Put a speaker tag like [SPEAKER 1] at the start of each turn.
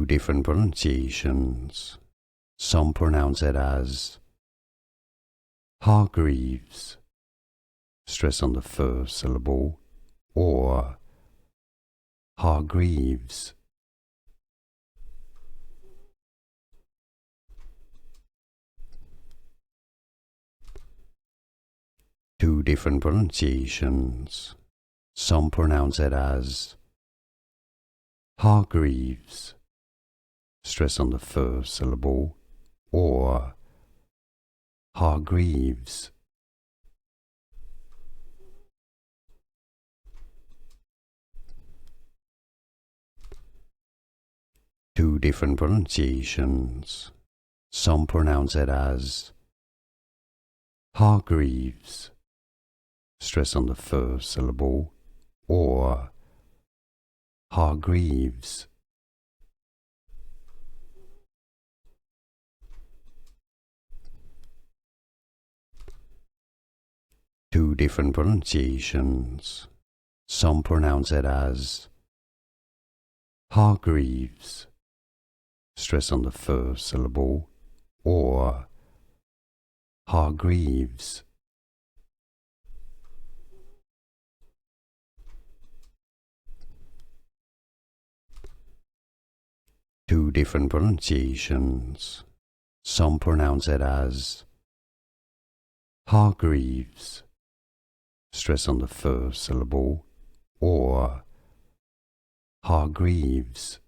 [SPEAKER 1] Two different pronunciations. Some pronounce it as Hargreaves, stress on the first syllable, or Hargreaves. Two different pronunciations. Some pronounce it as Hargreaves, stress on the first syllable, or Hargreaves. Two different pronunciations. Some pronounce it as Hargreaves, stress on the first syllable, or Hargreaves. Two different pronunciations. Some pronounce it as Hargreaves, stress on the first syllable, or Hargreaves. Two different pronunciations. Some pronounce it as Hargreaves, stress on the first syllable, or Hargreaves.